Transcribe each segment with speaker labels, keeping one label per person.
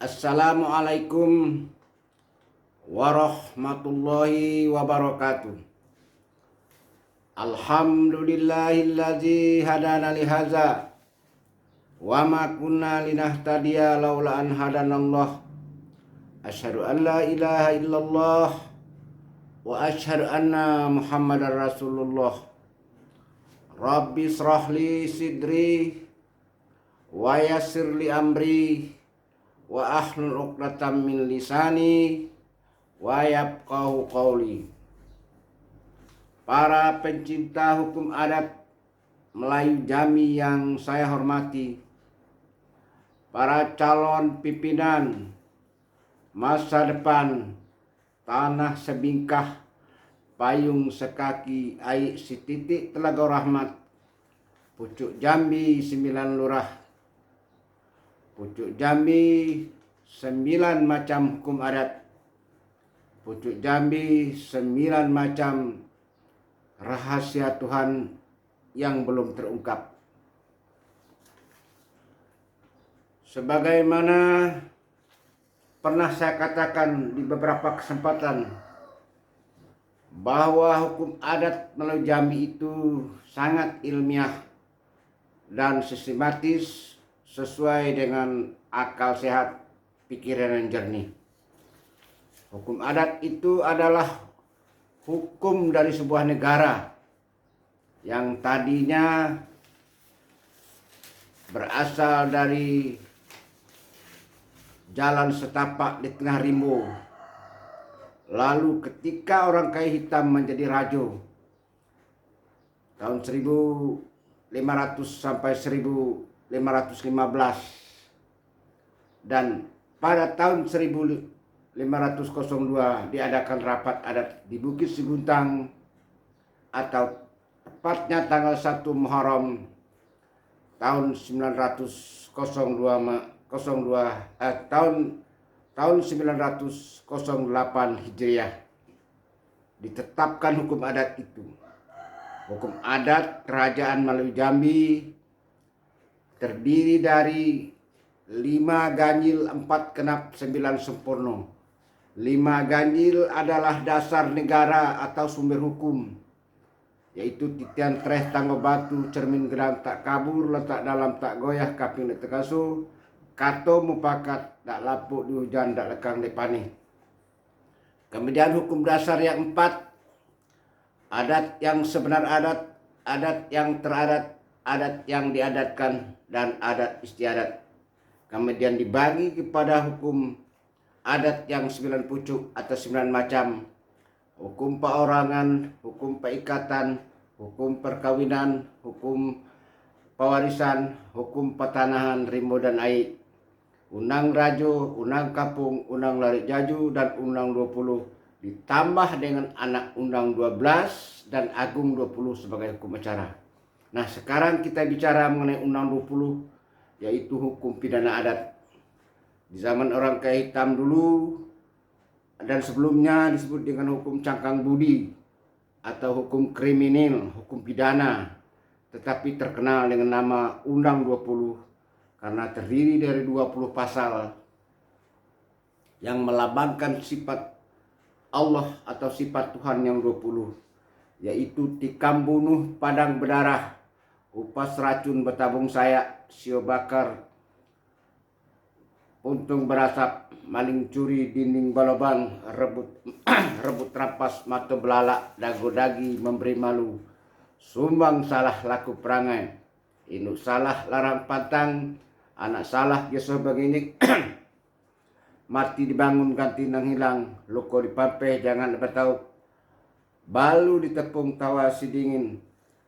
Speaker 1: Assalamualaikum warahmatullahi wabarakatuh. Alhamdulillahillazi hadana lihaza wa ma kunna linahtadiya laula an hadanallah. Asyhadu an la ilaha illallah wa asyhadu anna Muhammadar Rasulullah. Rabbi israhli sidri wa yassir li amri wa ahlul 'uqdatam min lisani wa yafqahu qawli. Para pencinta hukum adat Melayu Jambi yang saya hormati, para calon pimpinan masa depan tanah sebingkah payung sekaki aik setitik Telaga Rahmat, Pucuk Jambi 9 lurah, Pucuk Jambi 9 macam hukum adat, Pucuk Jambi 9 macam rahasia Tuhan yang belum terungkap. Sebagaimana pernah saya katakan di beberapa kesempatan bahwa hukum adat Melayu Jambi itu sangat ilmiah dan sistematis, sesuai dengan akal sehat, pikiran yang jernih. Hukum adat itu adalah hukum dari sebuah negara yang tadinya berasal dari jalan setapak di tengah rimbo. Lalu ketika orang kayu hitam menjadi raja tahun 1500 sampai 1515, dan pada tahun 1502 diadakan rapat adat di Bukit Siguntang, atau tepatnya tanggal 1 Muharram tahun 1908 Hijriah ditetapkan hukum adat itu. Hukum adat Kerajaan Melayu Jambi terdiri dari 5 ganjil, 4 genap, 9 sempurna. 5 ganjil adalah dasar negara atau sumber hukum, yaitu titian treh tanggo batu, cermin gedang tak kabur, letak dalam tak goyah, kaping tak terkasu, kato mupakat, tak lapuk di hujan, tak lekang di panih. Kemudian hukum dasar yang 4, adat yang sebenar adat, adat yang teradat, adat yang diadatkan, dan adat istiadat. Kemudian dibagi kepada hukum adat yang 9 pucuk atau 9 macam: hukum perorangan, hukum peikatan, hukum perkawinan, hukum pewarisan, hukum petanahan, rimbo dan aik, undang rajo, undang kapung, undang larik jaju, dan undang 20, ditambah dengan anak undang 12 dan agung 20 sebagai hukum acara. Nah, sekarang kita bicara mengenai undang 20, yaitu hukum pidana adat. Di zaman orang kayu hitam dulu dan sebelumnya disebut dengan hukum cangkang budi atau hukum kriminal, hukum pidana, tetapi terkenal dengan nama Undang 20 karena terdiri dari 20 pasal yang melambangkan sifat Allah atau sifat Tuhan yang 20, yaitu tikam bunuh, padang berdarah, upas racun, bertabung sayak, sio bakar, puntung berasap, maling curi, dinding balobang, rebut rampas, mata belalak, dago dagi, memberi malu, sumbang salah laku perangai, induk salah larang pantang, anak salah gesoh begini, mati dibangun ganti nang hilang, loko dipampeh jangan bertahu, balu ditepung tawa si dingin,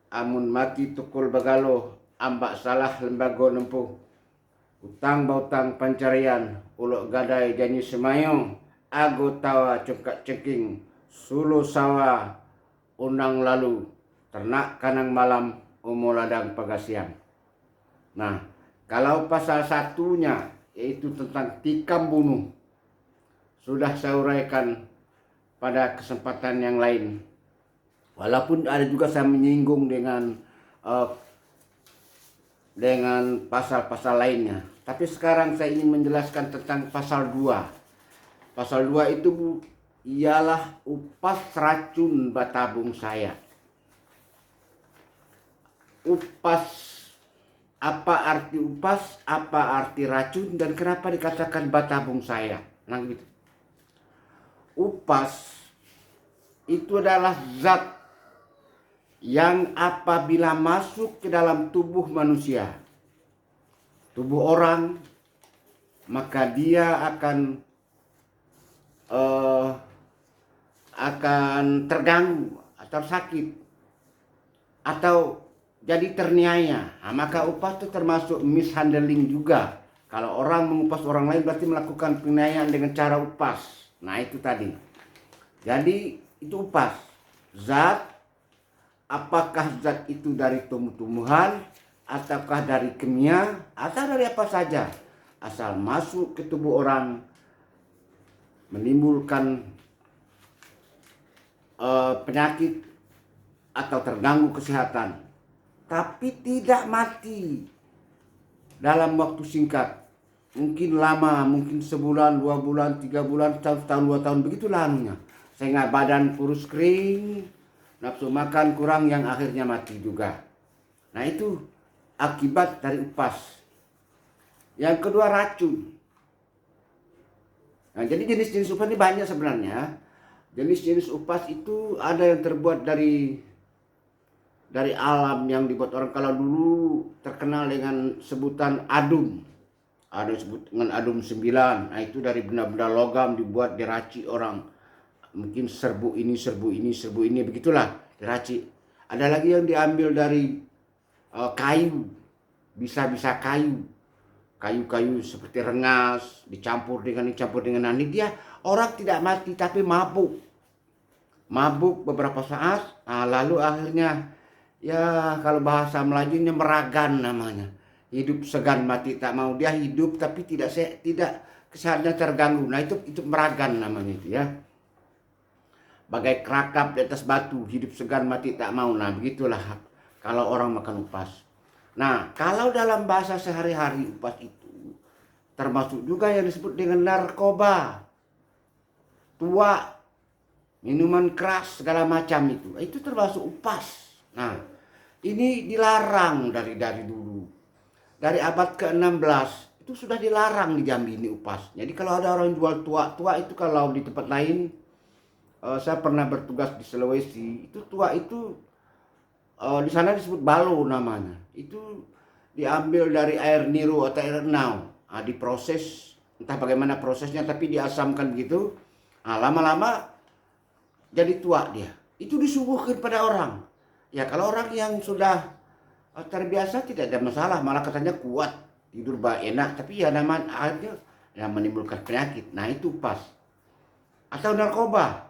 Speaker 1: amun mati tukul bagalo, ambak salah lembaga nempuh, utang bautang pancarian, ulok gadai janji semayong, ago tawa cengkak cengking, sulu sawa undang lalu, ternak kanang malam, umo ladang pagasian. Nah, kalau pasal satunya yaitu tentang tikam bunuh sudah saya uraikan pada kesempatan yang lain. Walaupun ada juga saya menyinggung dengan pasal-pasal lainnya, Tapi sekarang saya ingin menjelaskan tentang pasal 2. Pasal 2 itu ialah upas racun batabung saya. Upas, apa arti upas, apa arti racun, dan kenapa dikatakan batabung saya. Nah gitu. Upas itu adalah zat yang apabila masuk ke dalam tubuh manusia, tubuh orang, maka dia akan terganggu atau sakit atau jadi terniaya. Nah, maka upas itu termasuk mishandling juga. Kalau orang mengupas orang lain berarti melakukan penganiayaan dengan cara upas. Nah itu tadi. Jadi itu upas. Zat, apakah zat itu dari tumbuh-tumbuhan, ataukah dari kimia, atau dari apa saja. Asal masuk ke tubuh orang, menimbulkan penyakit atau terganggu kesehatan, tapi tidak mati dalam waktu singkat. Mungkin lama, mungkin sebulan, 2 bulan, 3 bulan, tahun, 2 tahun, begitulah anunya. Sehingga badan kurus kering, nafsu makan kurang, yang akhirnya mati juga. Nah itu akibat dari upas. Yang kedua, racun. Nah, jadi jenis-jenis upas ini banyak sebenarnya. Jenis-jenis upas itu ada yang terbuat dari alam, yang dibuat orang. Kalau dulu terkenal dengan sebutan adum. Ada disebut dengan adum 9. Nah, itu dari benda-benda logam dibuat, diracik orang. Mungkin serbu ini, begitulah diracik. Ada lagi yang diambil dari kayu. Bisa-bisa kayu seperti rengas dicampur dengan ini, dia orang tidak mati tapi mabuk beberapa saat. Nah, lalu akhirnya ya kalau bahasa Melajunya meragan namanya, hidup segan mati tak mau. Dia hidup tapi tidak kesehatannya terganggu. Nah itu meragan namanya itu ya, bagai kerakap di atas batu, hidup segan mati tak mau. Nah begitulah kalau orang makan upas. Nah, kalau dalam bahasa sehari-hari upas itu termasuk juga yang disebut dengan narkoba, tua, minuman keras, segala macam itu. Itu termasuk upas. Nah, ini dilarang dari dulu. Dari abad ke-16 itu sudah dilarang di Jambi ini upas. Jadi kalau ada orang jual tua itu, kalau di tempat lain, saya pernah bertugas di Sulawesi, itu tua itu di sana disebut balo namanya. Itu diambil dari air niru atau air enau. Nah, diproses, entah bagaimana prosesnya, tapi diasamkan begitu. Nah, lama-lama jadi tua dia. Itu disuguhkan pada orang. Ya kalau orang yang sudah terbiasa tidak ada masalah, malah katanya kuat, tidur enak. Tapi ya namanya akhirnya yang menimbulkan penyakit. Nah itu pas. Atau narkoba.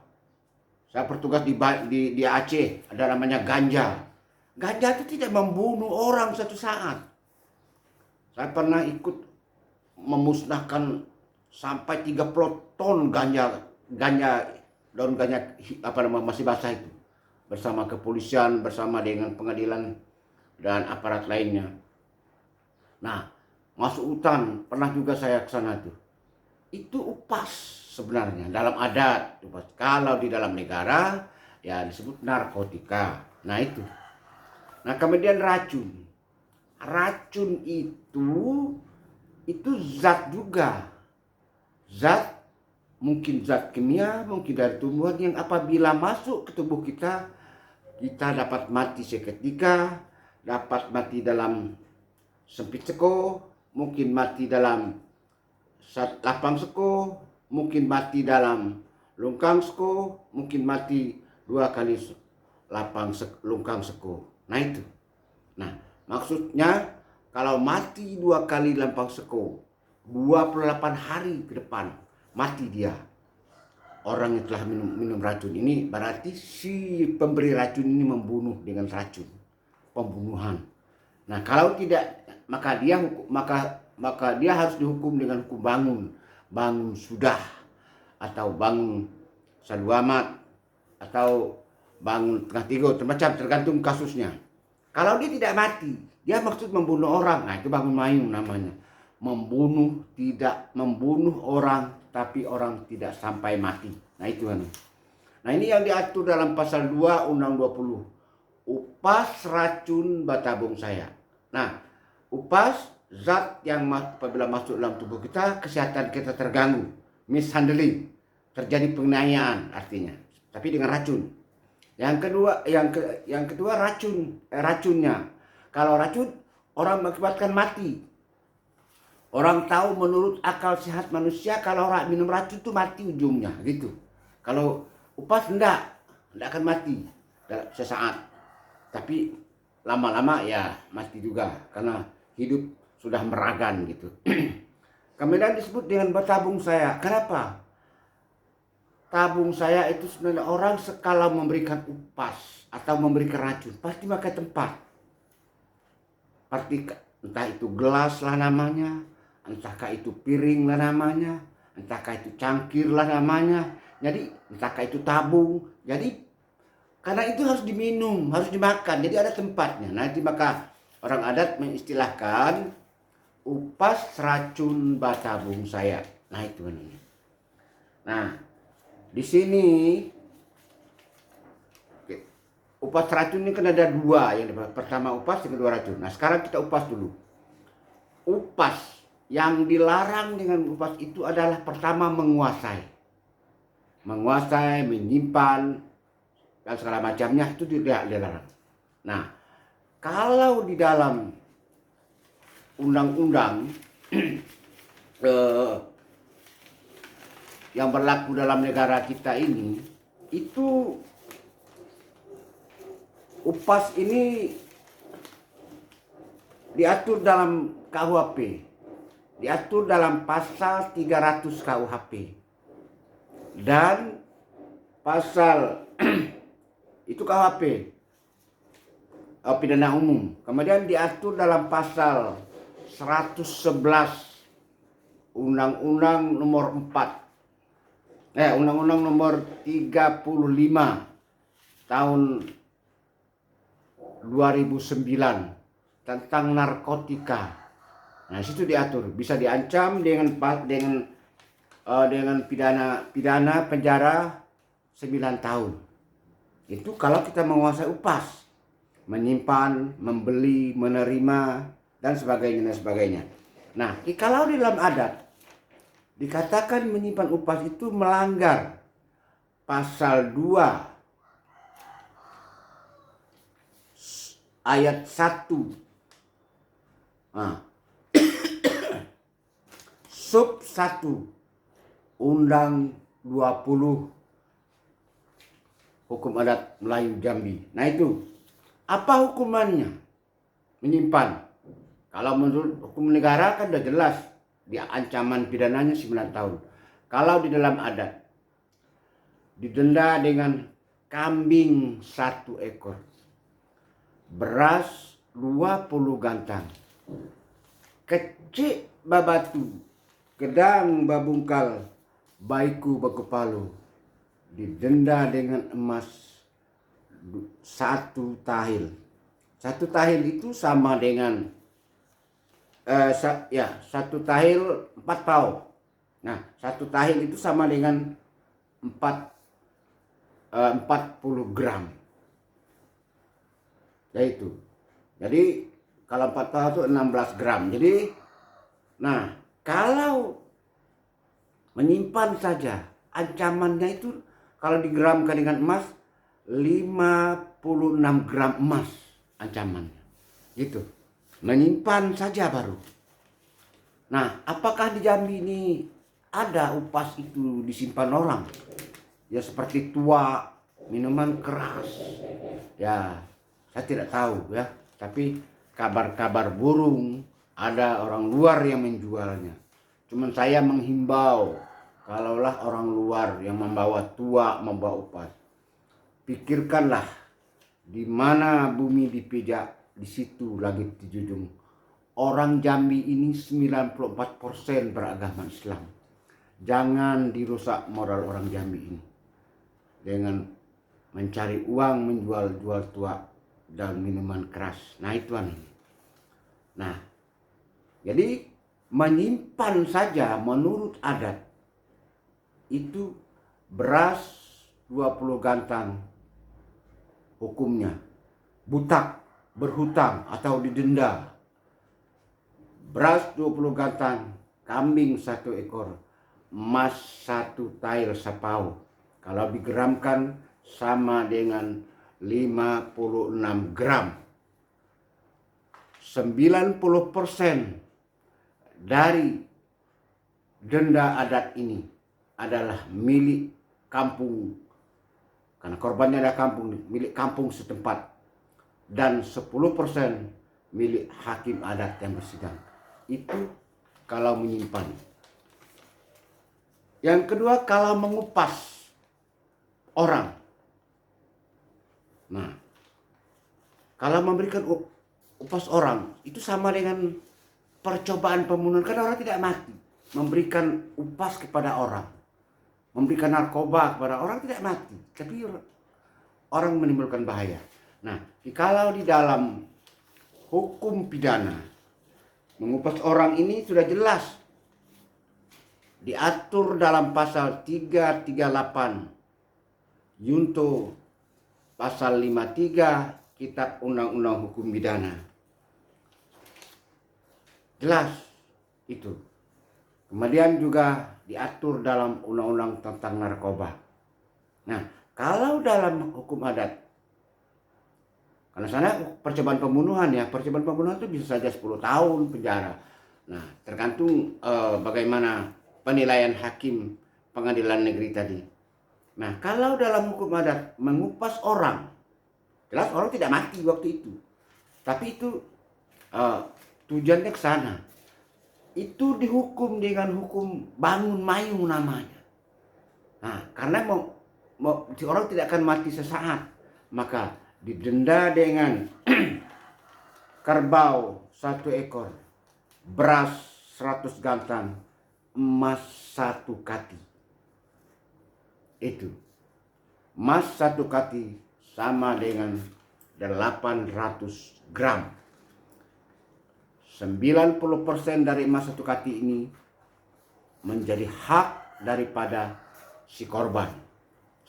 Speaker 1: Saya bertugas di Aceh, ada namanya ganja. Ganja itu tidak membunuh orang satu saat. Saya pernah ikut memusnahkan sampai 30 ton ganja, daun ganja masih basah itu, bersama kepolisian, bersama dengan pengadilan dan aparat lainnya. Nah, masuk hutan pernah juga saya ke sana tuh. Itu upas sebenarnya dalam adat. Kalau di dalam negara ya disebut narkotika. Nah itu. Nah kemudian racun. Racun itu zat juga. Zat, mungkin zat kimia, mungkin dari tumbuhan, yang apabila masuk ke tubuh kita dapat mati seketika, dapat mati dalam sempit seko, mungkin mati dalam lapang seko, mungkin mati dalam lungkang seko, mungkin mati 2 kali lungkang seko. Nah itu. Nah maksudnya kalau mati 2 kali lempang seko, 28 hari ke depan mati dia. Orang yang telah minum racun ini, berarti si pemberi racun ini membunuh dengan racun, pembunuhan. Nah kalau tidak, maka dia harus dihukum dengan hukum bangun sudah, atau bangun sadu amat, atau bangun tengah tiga, macam tergantung kasusnya. Kalau dia tidak mati, dia maksud membunuh orang, nah itu bangun mayung namanya. tidak membunuh orang, tapi orang tidak sampai mati. Nah itu kan. Nah ini yang diatur dalam pasal 2 Undang 20. Upas racun batabung saya. Nah, upas zat yang apabila masuk dalam tubuh kita, kesehatan kita terganggu, mishandling, terjadi penganiayaan artinya, tapi dengan racun. Yang kedua racunnya. Kalau racun, orang mengakibatkan mati. Orang tahu menurut akal sehat manusia kalau orang minum racun itu mati ujungnya gitu. Kalau upas enggak akan mati dalam sesaat. Tapi lama-lama ya mati juga karena hidup sudah meragan gitu. Kemudian disebut dengan batabung saya. Kenapa? Tabung saya itu sebenarnya orang sekala memberikan upas atau memberikan racun pasti pakai tempat. Pasti entah itu gelas lah namanya, entahkah itu piring lah namanya, entahkah itu cangkir lah namanya. Jadi entahkah itu tabung. Jadi karena itu harus diminum, harus dimakan. Jadi ada tempatnya. Nanti maka orang adat mengistilahkan upas racun batabung saya. Nah itu ini. Nah di sini upas racun ini kan ada dua. Yang pertama upas, yang kedua racun. Nah sekarang kita upas dulu. Upas yang dilarang dengan upas itu adalah pertama menguasai, menyimpan dan segala macamnya itu tidak dilarang. Nah, kalau di dalam undang-undang yang berlaku dalam negara kita ini, itu upas ini diatur dalam KUHP, diatur dalam pasal 300 KUHP dan pasal itu KUHP pidana umum. Kemudian diatur dalam pasal 111 Undang-Undang nomor 4 Undang-Undang nomor 35 tahun 2009 tentang narkotika. Nah, situ diatur bisa diancam dengan pidana penjara 9 tahun. Itu kalau kita menguasai upas, menyimpan, membeli, menerima dan sebagainya. Nah, kalau di dalam adat dikatakan menyimpan upas itu melanggar pasal 2 ayat 1 sub 1 Undang 20 Hukum Adat Melayu Jambi. Nah itu, apa hukumannya? Menyimpan. Kalau menurut hukum negara kan udah jelas, dia ancaman pidananya 9 tahun. Kalau di dalam adat, didenda dengan kambing 1 ekor, beras 20 gantang, kecik babatu, gedang babungkal, baiku bakupalu, didenda dengan emas 1 tahil. 1 tahil itu sama dengan 1 tahil 4 pau. Nah, 1 tahil itu sama dengan 40 gram. Yaitu. Jadi kalau 4 pau itu 16 gram. Jadi nah, kalau menyimpan saja ancamannya itu kalau digramkan dengan emas 56 gram emas ancamannya. Gitu. Menyimpan saja baru. Nah, apakah di Jambi ini ada upas itu disimpan orang? Ya seperti tua, minuman keras. Ya, saya tidak tahu ya. Tapi kabar-kabar burung ada orang luar yang menjualnya. Cuman saya menghimbau, kalaulah orang luar yang membawa tua, membawa upas, pikirkanlah di mana bumi dipijak, di situ langit dijunjung. Orang Jambi ini 94% beragama Islam. Jangan dirusak moral orang Jambi ini dengan mencari uang menjual-jual tua dan minuman keras. Nah itu. Nah, jadi menyimpan saja menurut adat itu beras 20 gantang hukumnya butak, berhutang atau didenda. Beras 20 gantang, kambing 1 ekor, emas 1 tail sapau. Kalau digeramkan sama dengan 56 gram. 90% dari denda adat ini adalah milik kampung, karena korbannya adalah kampung, milik kampung setempat, dan 10% milik hakim adat yang bersidang. Itu kalau menyimpan. Yang kedua, kalau mengupas orang. Nah, kalau memberikan upas orang itu sama dengan percobaan pembunuhan, karena orang tidak mati. Memberikan upas kepada orang, memberikan narkoba kepada orang tidak mati, tapi orang menimbulkan bahaya. Nah, kalau di dalam hukum pidana mengupas orang ini sudah jelas diatur dalam pasal 338 Junto pasal 53 Kitab Undang-Undang Hukum Pidana. Jelas itu. Kemudian juga diatur dalam undang-undang tentang narkoba. Nah, kalau dalam hukum adat, karena sana percobaan pembunuhan ya, percobaan pembunuhan itu bisa saja 10 tahun penjara. Nah, tergantung bagaimana penilaian hakim pengadilan negeri tadi. Nah, kalau dalam hukum adat mengupas orang, jelas orang tidak mati waktu itu. Tapi itu tujuannya ke sana. Itu dihukum dengan hukum bangun mayung namanya. Nah, karena orang tidak akan mati sesaat, maka didenda dengan kerbau 1 ekor, beras 100 gantang, emas 1 kati. Itu emas 1 kati sama dengan 800 gram. 90% dari emas 1 kati ini menjadi hak daripada si korban.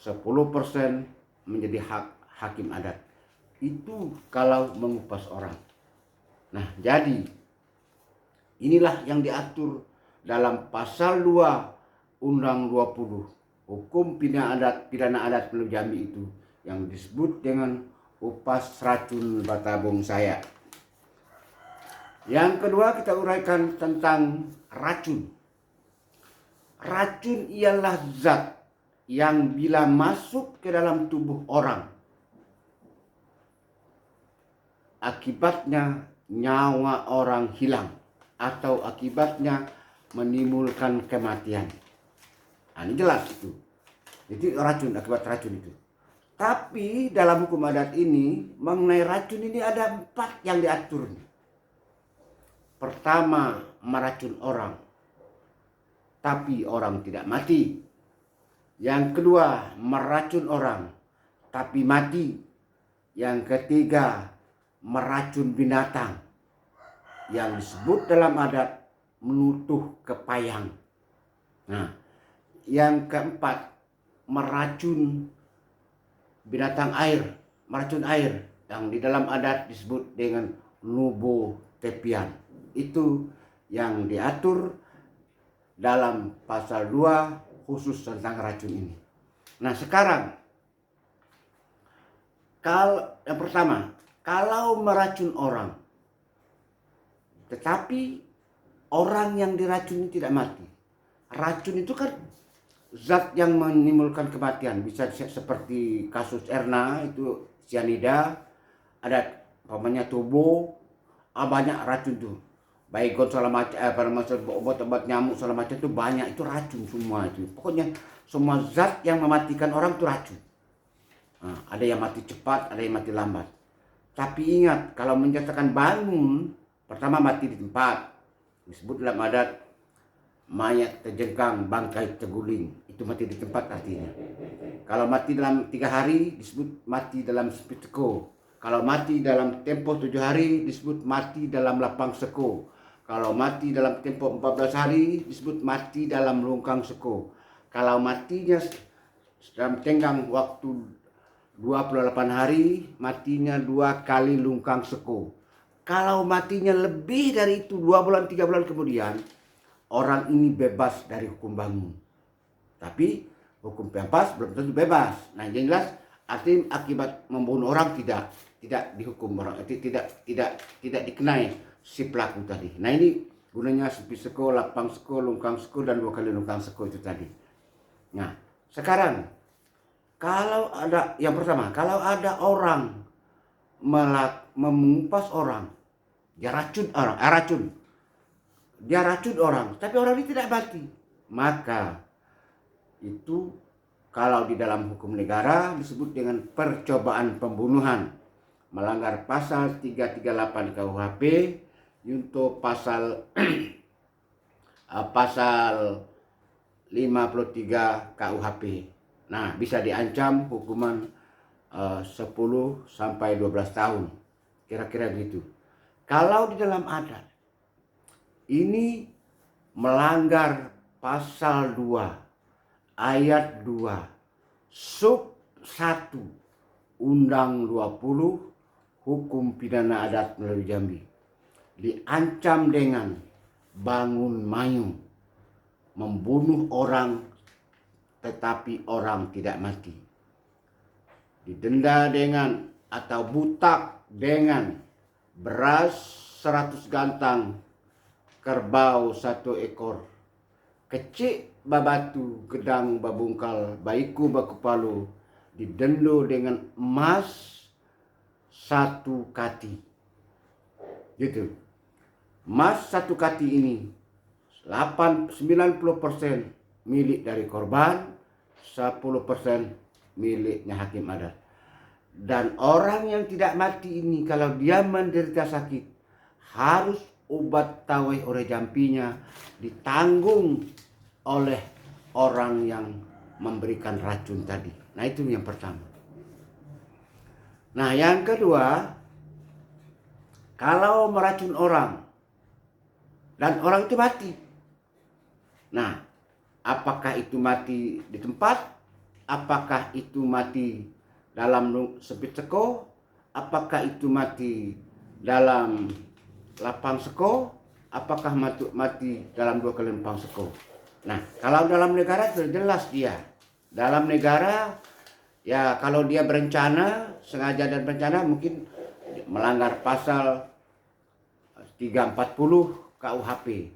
Speaker 1: 10% menjadi hak hakim adat. Itu kalau mengupas orang. Nah, jadi inilah yang diatur dalam pasal 2 Undang 20 Hukum Pidana Adat Pulau Jambi itu, yang disebut dengan upas racun batabung saya. Yang kedua, kita uraikan tentang racun. Racun ialah zat yang bila masuk ke dalam tubuh orang, akibatnya nyawa orang hilang atau akibatnya menimbulkan kematian. Nah, ini jelas itu. Jadi racun, akibat racun itu. Tapi dalam hukum adat ini mengenai racun ini ada 4 yang diaturnya. Pertama, meracun orang, tapi orang tidak mati. Yang kedua, meracun orang, tapi mati. Yang ketiga, meracun binatang, yang disebut dalam adat menutuh kepayang. Nah, yang keempat, meracun binatang air, meracun air, yang di dalam adat disebut dengan nubo tepian. Itu yang diatur dalam pasal 2 khusus tentang racun ini. Nah, sekarang yang pertama, kalau meracun orang tetapi orang yang diracuni tidak mati. Racun itu kan zat yang menimbulkan kematian. Bisa seperti kasus Erna itu cyanida, ada umpamanya tubuh, banyak racun tuh. Baygon segala macam, obat-obat nyamuk segala macam itu banyak, itu racun semua itu. Pokoknya semua zat yang mematikan orang itu racun. Nah, ada yang mati cepat, ada yang mati lambat. Tapi ingat, kalau menyatakan bangun, pertama mati di tempat. Disebut dalam adat mayat terjengkang, bangkai terguling. Itu mati di tempat artinya. Kalau mati dalam 3 hari disebut mati dalam spiteko. Kalau mati dalam tempo 7 hari disebut mati dalam lapang seko. Kalau mati dalam tempo 14 hari disebut mati dalam lungkang seko. Kalau matinya dalam tenggang waktu 28 hari, matinya 2 kali lungkang seko. Kalau matinya lebih dari itu 2 bulan 3 bulan kemudian, orang ini bebas dari hukum bangun. Tapi hukum pempas belum tentu bebas. Nah, yang jelas akibat membunuh orang tidak dihukum orang, tidak dikenai si pelaku tadi. Nah, ini gunanya sepi seko, lapang seko, lungkang seko, dan 2 kali lungkang seko itu tadi. Nah, sekarang kalau ada yang pertama, kalau ada orang mengupas orang, dia racun orang, tapi orang ini tidak mati, maka itu kalau di dalam hukum negara disebut dengan percobaan pembunuhan, melanggar pasal 338 KUHP, untuk pasal pasal 53 KUHP. Nah, bisa diancam hukuman 10 sampai 12 tahun. Kira-kira gitu. Kalau di dalam adat ini melanggar pasal 2 ayat 2 sub 1 Undang 20 Hukum Pidana Adat Melayu Jambi, diancam dengan bangun mayung, membunuh orang tetapi orang tidak mati, didenda dengan atau butak dengan beras 100 gantang, kerbau 1 ekor, kecik babatu, gedang babungkal, baiku bakupalu, didendo dengan emas 1 kati. Gitu. Emas 1 kati ini 90% milik dari korban, 10% miliknya hakim adat. Dan orang yang tidak mati ini kalau dia menderita sakit, harus obat taweh ore jampinya ditanggung oleh orang yang memberikan racun tadi. Nah, itu yang pertama. Nah, yang kedua, kalau meracun orang dan orang itu mati. Nah, apakah itu mati di tempat? Apakah itu mati dalam sepit seko? Apakah itu mati dalam lapang seko? Apakah mati dalam 2 kali lapang seko? Nah, kalau dalam negara sudah jelas dia. Dalam negara, ya kalau dia berencana, sengaja dan berencana, mungkin melanggar pasal 340 KUHP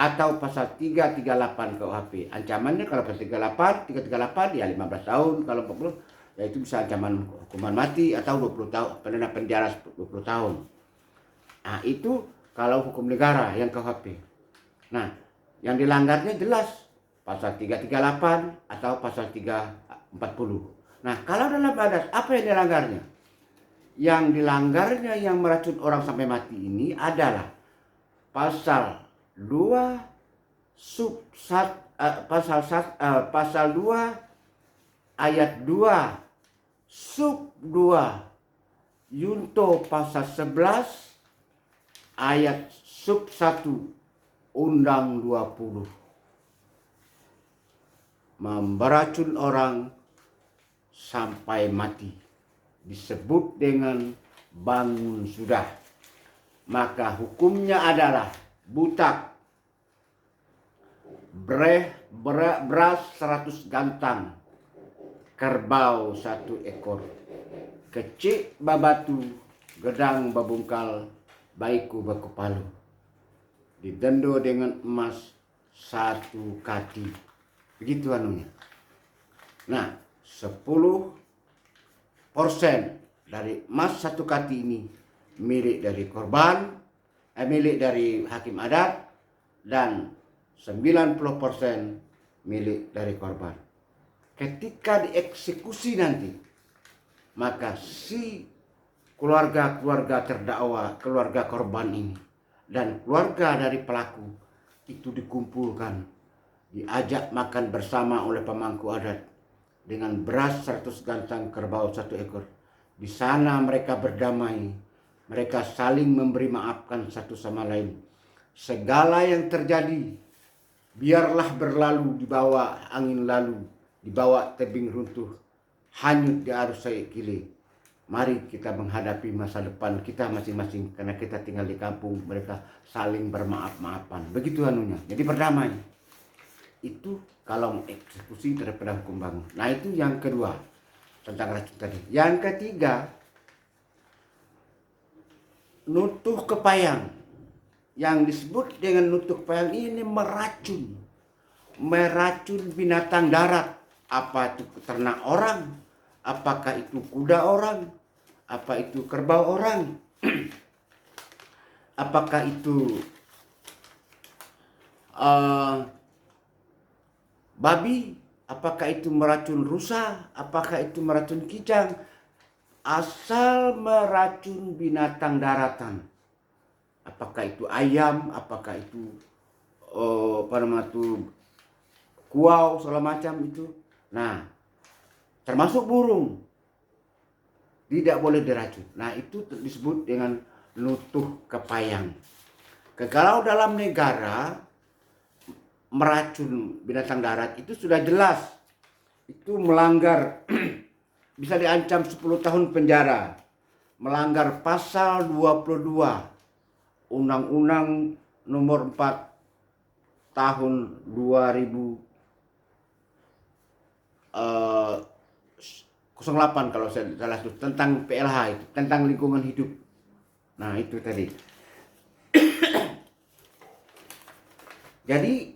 Speaker 1: atau pasal 338 KUHP. Ancamannya kalau pasal 338 ya 15 tahun, kalau 40 ya itu bisa ancaman hukuman mati atau 20 tahun pidana penjara 20 tahun. Nah, itu kalau hukum negara yang KUHP. Nah, yang dilanggarnya jelas pasal 338 atau pasal 340. Nah, kalau dalam adat apa yang dilanggarnya? Yang dilanggarnya yang meracun orang sampai mati ini adalah pasal 2 pasal 2 ayat 2 sub 2 Yunto pasal 11 ayat sub 1 Undang 20. Memberacun orang sampai mati disebut dengan bangun sudah, maka hukumnya adalah butak, beras 100 gantang, kerbau 1 ekor, kecik babatu, gedang babungkal, baiku bakupalu, didendo dengan emas 1 kati. Begitu anunya. Nah, 10% dari emas 1 kati ini milik dari korban, milik dari hakim adat, dan 90% milik dari korban. Ketika dieksekusi nanti, maka si keluarga terdakwa, keluarga korban ini, dan keluarga dari pelaku itu dikumpulkan, diajak makan bersama oleh pemangku adat dengan beras 100 gantang, kerbau 1 ekor. Di sana mereka berdamai, mereka saling memberi maafkan satu sama lain. segala yang terjadi biarlah berlalu di bawah angin lalu, di bawah tebing runtuh, hanyut di arus saya kili. Mari kita menghadapi masa depan kita masing-masing, karena kita tinggal di kampung, mereka saling bermaaf-maafan. Begitu anunya. Jadi berdamai. Itu kalau eksekusi daripada hukum bangun. Nah itu yang kedua tentang racun tadi. Yang ketiga, nutuh kepayang. Yang disebut dengan nutuh kepayang ini meracun binatang darat. Apa itu ternak orang, apakah itu kuda orang, apa itu kerbau orang, apakah itu babi, apakah itu meracun rusa, apakah itu meracun kijang, asal meracun binatang daratan. Apakah itu ayam, apakah itu kuau segala macam itu. Nah, termasuk burung tidak boleh diracun. Nah, itu disebut dengan nutuh kepayang. Kalau dalam negara meracun binatang darat itu sudah jelas, itu melanggar bisa diancam 10 tahun penjara, melanggar pasal 22 Undang-Undang nomor 4 tahun 08 kalau saya salah itu, tentang PLH itu, tentang lingkungan hidup. Nah itu tadi. Jadi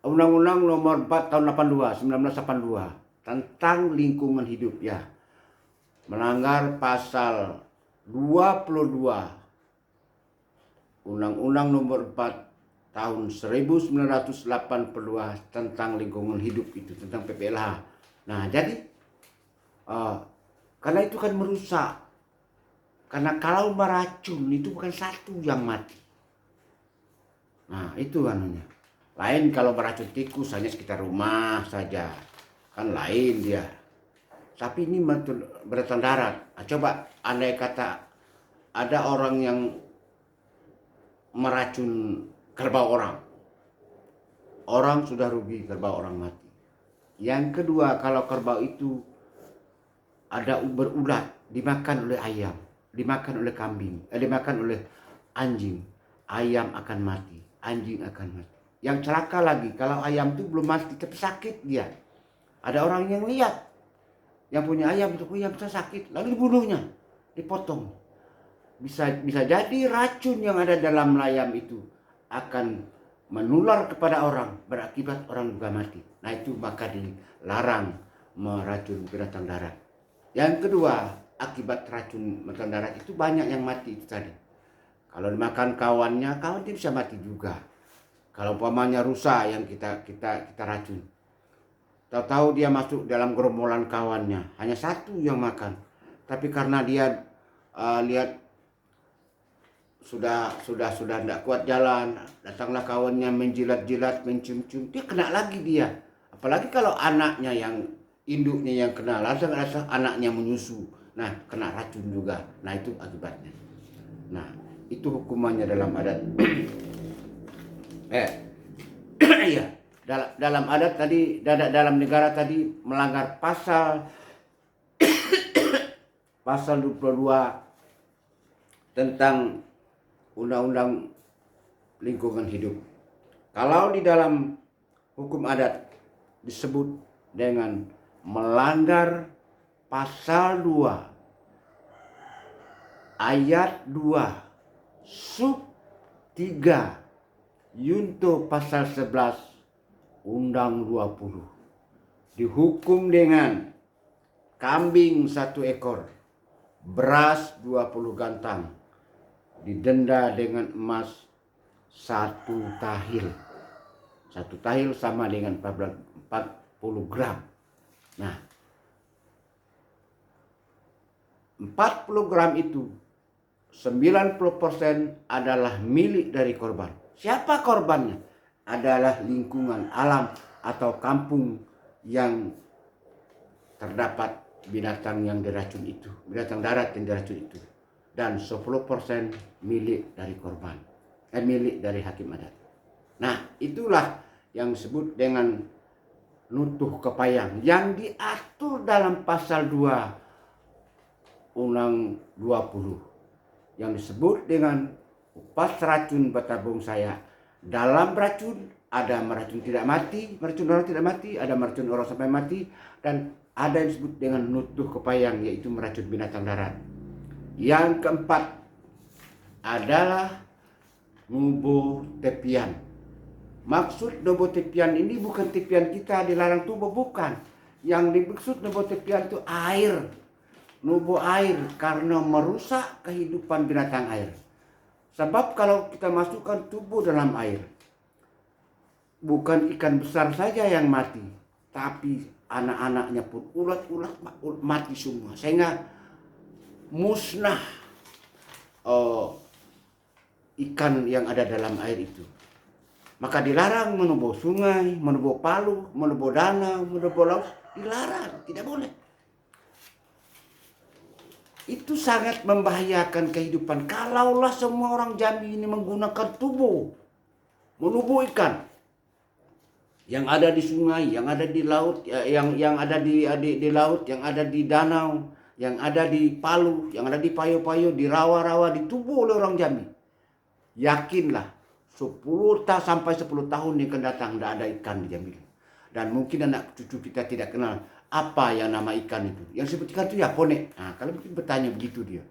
Speaker 1: Undang-Undang nomor 4 tahun 1982 tentang lingkungan hidup ya, melanggar pasal 22 Undang-Undang nomor 4 tahun 1982 tentang lingkungan hidup itu, tentang PPLH. Nah jadi karena itu kan merusak, karena kalau meracun itu bukan satu yang mati. Nah itu anunya. Lain kalau meracun tikus hanya sekitar rumah saja, kan lain dia. Tapi ini binatang darat. Nah, coba andai kata ada orang yang meracun kerbau orang, orang sudah rugi, kerbau orang mati. Yang kedua, kalau kerbau itu ada berulat, dimakan oleh ayam, dimakan oleh kambing, dimakan oleh anjing, ayam akan mati, anjing akan mati. Yang celaka lagi, kalau ayam itu belum mati tapi sakit dia. Ada orang yang lihat, yang punya ayam itu bisa sakit, lalu dibunuhnya, dipotong. Bisa jadi racun yang ada dalam ayam itu akan menular kepada orang, berakibat orang juga mati. Nah itu maka dilarang meracun binatang darat. Yang kedua, akibat racun binatang darat itu banyak yang mati itu tadi. Kalau dimakan kawannya bisa mati juga. Kalau umpamanya rusa yang kita racun, tahu-tahu dia masuk dalam gerombolan kawannya, hanya satu yang makan. Tapi karena dia lihat sudah tidak kuat jalan, datanglah kawannya menjilat-jilat, mencium-cium, dia kena lagi dia. Apalagi kalau anaknya yang induknya yang kena, langsung anaknya menyusu, nah kena racun juga. Nah itu akibatnya. Nah itu hukumannya dalam adat. Iya, dalam adat tadi, dalam negara tadi melanggar pasal 22 tentang Undang-Undang Lingkungan Hidup. Kalau di dalam hukum adat disebut dengan melanggar pasal 2 ayat 2 sub 3 Yunto pasal 11 Undang 20, dihukum dengan kambing 1 ekor, beras 20 gantang, didenda dengan emas 1 tahil. 1 tahil sama dengan 40 gram. Nah, 40 gram itu 90% adalah milik dari korban. Siapa korbannya? Adalah lingkungan alam atau kampung yang terdapat binatang yang diracun itu, binatang darat yang diracun itu. dan 10% milik dari korban, milik dari hakim adat. Nah, itulah yang disebut dengan nutuh kepayang yang diatur dalam pasal 2 Undang 20 yang disebut dengan upas racun bertabung saya. Dalam racun ada meracun tidak mati, meracun orang tidak mati, ada meracun orang sampai mati, dan ada yang disebut dengan nutuh kepayang yaitu meracun binatang darat. Yang keempat adalah nubuh tepian. Maksud nubuh tepian ini bukan tepian kita dilarang tubuh, bukan. Yang dimaksud nubuh tepian itu air. Nubuh air karena merusak kehidupan binatang air. Sebab kalau kita masukkan tubuh dalam air, bukan ikan besar saja yang mati, tapi anak-anaknya pun ulat-ulat mati semua, sehingga musnah ikan yang ada dalam air itu. Maka dilarang menubuh sungai, menubuh palu, menubuh danau, menubuh laut, dilarang, tidak boleh. Itu sangat membahayakan kehidupan. Kalaulah semua orang Jambi ini menggunakan tubuh, menubuh ikan yang ada di sungai, yang ada di laut, yang ada di laut, yang ada di danau, yang ada di Palu, yang ada di payo-payo, di rawa-rawa, ditubuh oleh orang Jambi. Yakinlah 10 sampai 10 tahun yang akan datang tidak ada ikan di Jambi. Dan mungkin anak cucu kita tidak kenal apa yang nama ikan itu. Yang disebut ikan itu ya pone. Nah, kalau mungkin bertanya begitu dia.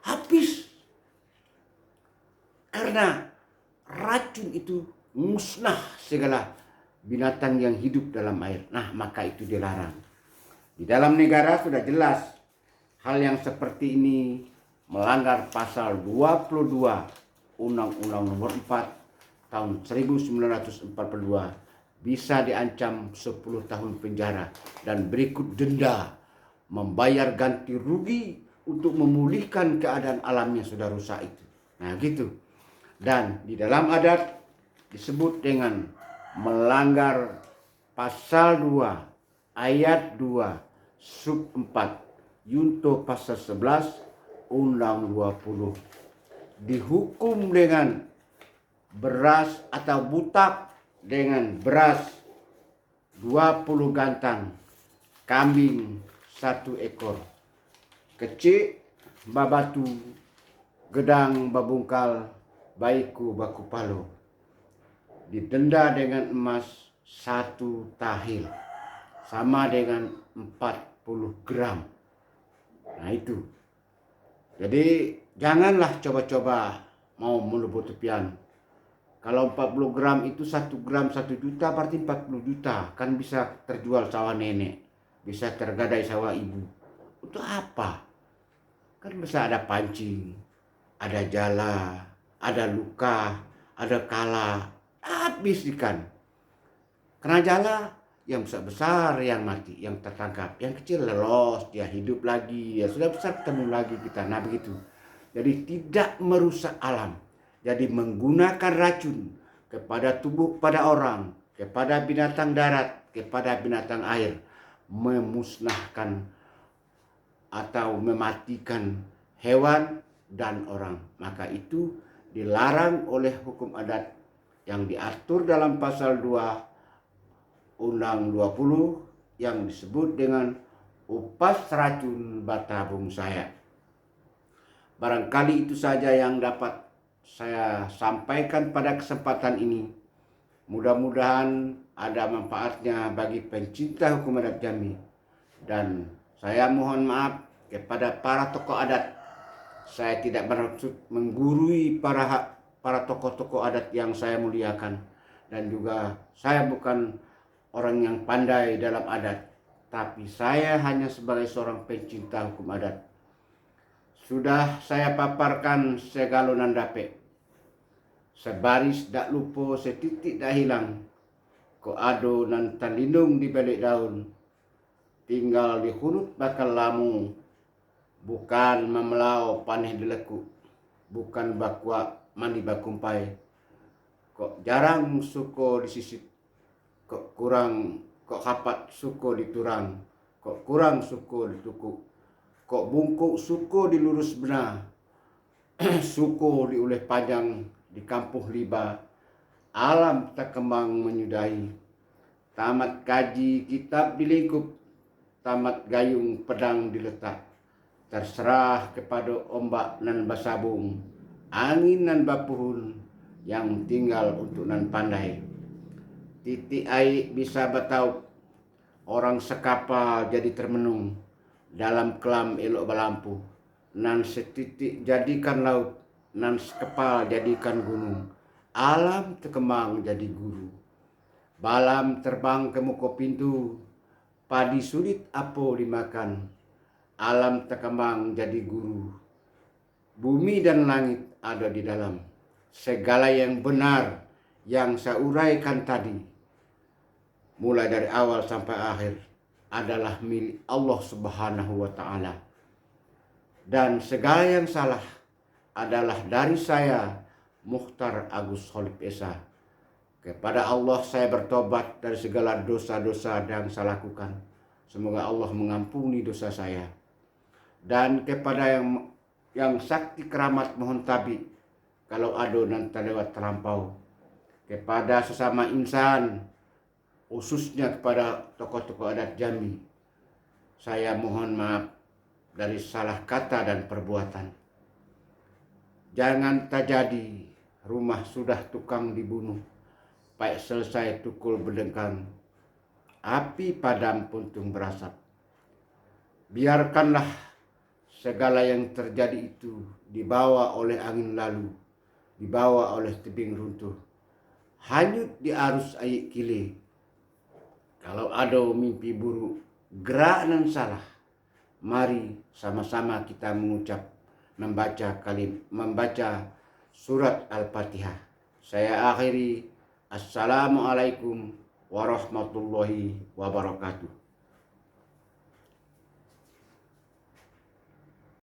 Speaker 1: Habis. Karena racun itu musnah segala binatang yang hidup dalam air. Nah, maka itu dilarang. Di dalam negara sudah jelas hal yang seperti ini melanggar pasal 22 Undang-Undang Nomor 4 tahun 1942, bisa diancam 10 tahun penjara dan berikut denda, membayar ganti rugi untuk memulihkan keadaan alam yang sudah rusak itu. Nah, gitu. Dan di dalam adat disebut dengan melanggar pasal 2 ayat 2 sub 4 Yunto pasal 11 Undang 20, dihukum dengan beras atau butak dengan beras 20 gantang, kambing 1 ekor, kecik babatu, gedang babungkal, baiku baku palo, didenda dengan emas 1 tahil, sama dengan 40 gram. Nah itu. Jadi janganlah coba-coba mau menubuh tepian. Kalau 40 gram itu 1 gram 1 juta, berarti 40 juta. Kan bisa terjual sawah nenek, bisa tergadai sawah ibu. Untuk apa? Kan bisa ada pancing, ada jala, ada luka, ada kala. Habis ikan. Karena jala yang besar yang mati, yang tertangkap. Yang kecil lolos, dia hidup lagi. Ya sudah besar ketemu lagi kita. Nah begitu. Jadi tidak merusak alam. Jadi menggunakan racun kepada tubuh, pada orang, kepada binatang darat, kepada binatang air, memusnahkan atau mematikan hewan dan orang. Maka itu dilarang oleh hukum adat yang diatur dalam pasal 2 Undang 20 yang disebut dengan upas racun bertabung saya. Barangkali itu saja yang dapat saya sampaikan pada kesempatan ini. Mudah-mudahan ada manfaatnya bagi pencinta hukum adat Jambi. Dan saya mohon maaf kepada para tokoh adat. Saya tidak bermaksud menggurui para tokoh-tokoh adat yang saya muliakan. Dan juga saya bukan orang yang pandai dalam adat. Tapi saya hanya sebagai seorang pencinta hukum adat. Sudah saya paparkan segalonan dape. Sebaris dak lupo, setitik dak hilang. Ko ado nan terlindung di balik daun. Tinggal di huruf bakal lamu. Bukan memelau paneh dileku. Bukan bakwa mandi bakumpai. Kok jarang suko disisit. Kok hapat suko diturang. Kok kurang suko ditukuk. Kok bungkuk suko dilurus benar. Suku diuleh panjang di kampung liba, alam tak kembang menyudahi. Tamat kaji kitab dilingkup, tamat gayung pedang diletak. Terserah kepada ombak nan basabung, angin nan bapuhun, yang tinggal untuk nan pandai. Titik air bisa batau, orang sekapal jadi termenung, dalam kelam elok balampu. Nan setitik jadikan laut, nan sekepal jadikan gunung. Alam terkembang jadi guru. Balam terbang ke muka pintu, padi sulit apo dimakan. Alam terkembang jadi guru. Bumi dan langit ada di dalam. Segala yang benar yang saya uraikan tadi, mulai dari awal sampai akhir, adalah milik Allah Subhanahu wa Ta'ala. Dan segala yang salah adalah dari saya, Mukhtar Agus Khalif Esa. Kepada Allah saya bertobat dari segala dosa-dosa yang saya lakukan. Semoga Allah mengampuni dosa saya. Dan kepada yang sakti keramat mohon tabi, kalau ada dan terlewat terlampau. Kepada sesama insan, khususnya kepada tokoh-tokoh adat Jambi, saya mohon maaf dari salah kata dan perbuatan. Jangan terjadi rumah sudah tukang dibunuh, baik selesai tukul berdengkan, api padam puntung berasap. Biarkanlah segala yang terjadi itu dibawa oleh angin lalu, dibawa oleh tebing runtuh, hanyut di arus air kile. Kalau ada mimpi buruk, gerak dan salah, mari sama-sama kita membaca surat Al-Fatihah. Saya akhiri, Assalamualaikum warahmatullahi wabarakatuh.